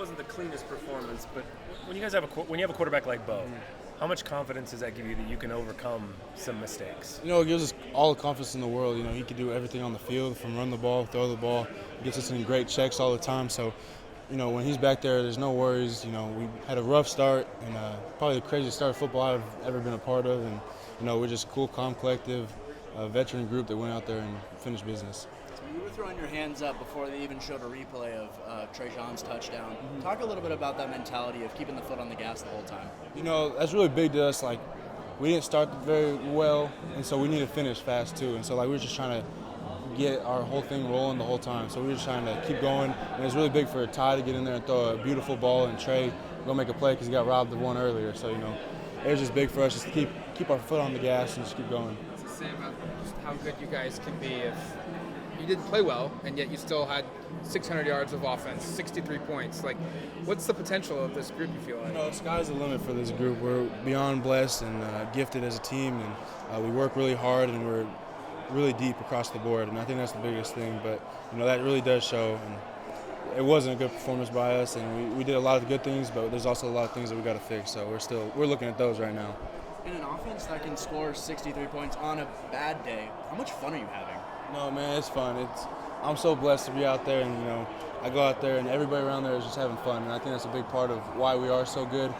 wasn't the cleanest performance, but when you guys have a quarterback like Bo, how much confidence does that give you that you can overcome some mistakes? It gives us all the confidence in the world. He can do everything on the field, from run the ball, throw the ball. He gets us in great checks all the time. So, when he's back there, there's no worries. We had a rough start and probably the craziest start of football I've ever been a part of. And, we're just a cool, calm, collective, veteran group that went out there and finished business. You were throwing your hands up before they even showed a replay of Trajan's touchdown. Mm-hmm. Talk a little bit about that mentality of keeping the foot on the gas the whole time. That's really big to us. We didn't start very well, and so we need to finish fast too. And so we were just trying to get our whole thing rolling the whole time. So we were just trying to keep going. And it was really big for Ty to get in there and throw a beautiful ball, and Trey go make a play because he got robbed of one earlier. So it was just big for us just to keep our foot on the gas and just keep going. It's the same about just how good you guys can be if you didn't play well, and yet you still had 600 yards of offense, 63 points. What's the potential of this group, you feel like? The sky's the limit for this group. We're beyond blessed and gifted as a team, and we work really hard, and we're really deep across the board, and I think that's the biggest thing. But, that really does show, and it wasn't a good performance by us, and we did a lot of good things, but there's also a lot of things that we got to fix, so we're looking at those right now. In an offense that can score 63 points on a bad day, how much fun are you having? No, man, it's fun. I'm so blessed to be out there, and I go out there, and everybody around there is just having fun, and I think that's a big part of why we are so good.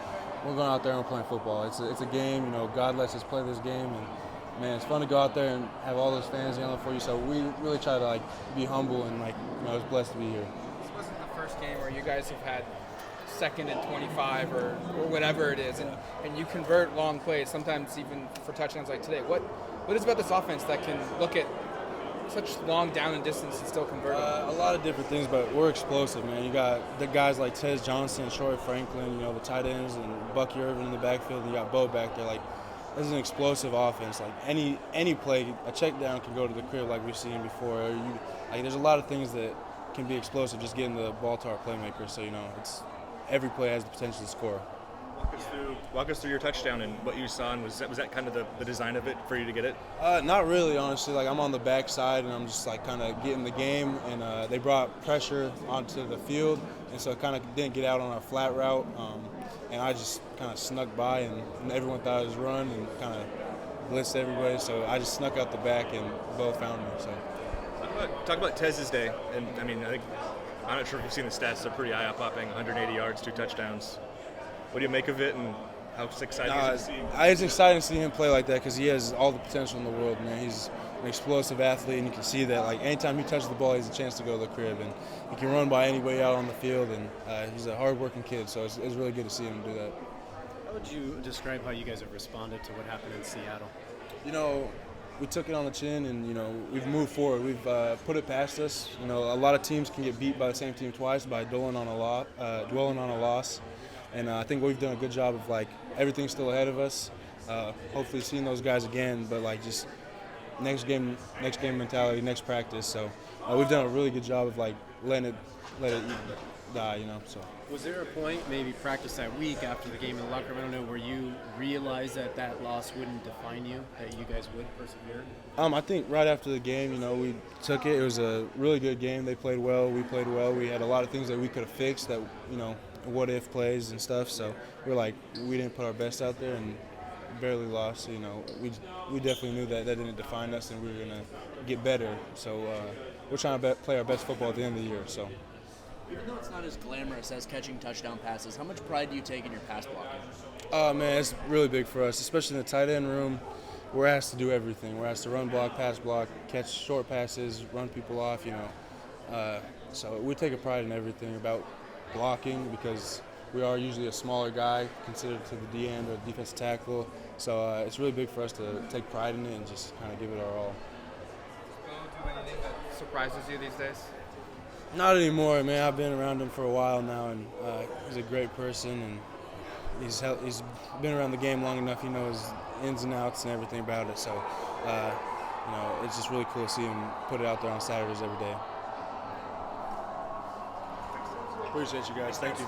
We're going out there and we're playing football. It's a game. God lets us play this game, and man, it's fun to go out there and have all those fans yelling for you. So we really try to be humble, and I was blessed to be here. This wasn't the first game where you guys have had 2nd and 25 or whatever it is, and you convert long plays, sometimes even for touchdowns like today. What is about this offense that can look at such long down and distance and still convert? A lot of different things, but we're explosive, man. You got the guys like Tez Johnson, Troy Franklin, the tight ends, and Bucky Irvin in the backfield, and you got Bo back there. This is an explosive offense. Any play, a check down can go to the crib like we've seen before. There's a lot of things that can be explosive, just getting the ball to our playmakers. So every play has the potential to score. Walk us through your touchdown and what you saw, and was that kind of the design of it for you to get it? Not really, honestly. I'm on the backside, and I'm just kind of getting the game, and they brought pressure onto the field, and so it kind of didn't get out on our flat route, and I just kind of snuck by, and everyone thought it was run, and kind of blitzed everybody, so I just snuck out the back, and Bo found me. So talk about Tez's day, and I think I'm not sure if you've seen the stats. They're pretty eye-popping. 180 yards, 2 touchdowns. What do you make of it, and how exciting is it to see? It's exciting to see him play like that because he has all the potential in the world, man. He's an explosive athlete, and you can see that. Anytime he touches the ball, he has a chance to go to the crib, and he can run by anybody out on the field, and he's a hard-working kid, so it's really good to see him do that. How would you describe how you guys have responded to what happened in Seattle? We took it on the chin, and, we've moved forward. We've put it past us. A lot of teams can get beat by the same team twice by dwelling on a loss. And I think we've done a good job of, everything's still ahead of us. Hopefully seeing those guys again, but, just next game mentality, next practice. So we've done a really good job of, letting it die, so. Was there a point, maybe practice that week after the game in the locker room, I don't know, where you realized that loss wouldn't define you, that you guys would persevere? I think right after the game, we took it. It was a really good game. They played well. We played well. We had a lot of things that we could have fixed that, what-if plays and stuff. So we didn't put our best out there and barely lost. We definitely knew that didn't define us, and we were going to get better. So we're trying to play our best football at the end of the year. So. Even though it's not as glamorous as catching touchdown passes, how much pride do you take in your pass blocking? Man, it's really big for us, especially in the tight end room. We're asked to do everything. We're asked to run block, pass block, catch short passes, run people off, So we take a pride in everything about blocking because we are usually a smaller guy considered to the D end or defensive tackle. So it's really big for us to take pride in it and just kind of give it our all. Do anything that surprises you these days? Not anymore, man. I've been around him for a while now, and he's a great person, and he's been around the game long enough. He knows ins and outs and everything about it. So, it's just really cool to see him put it out there on Saturdays every day. Appreciate you guys. Thank you.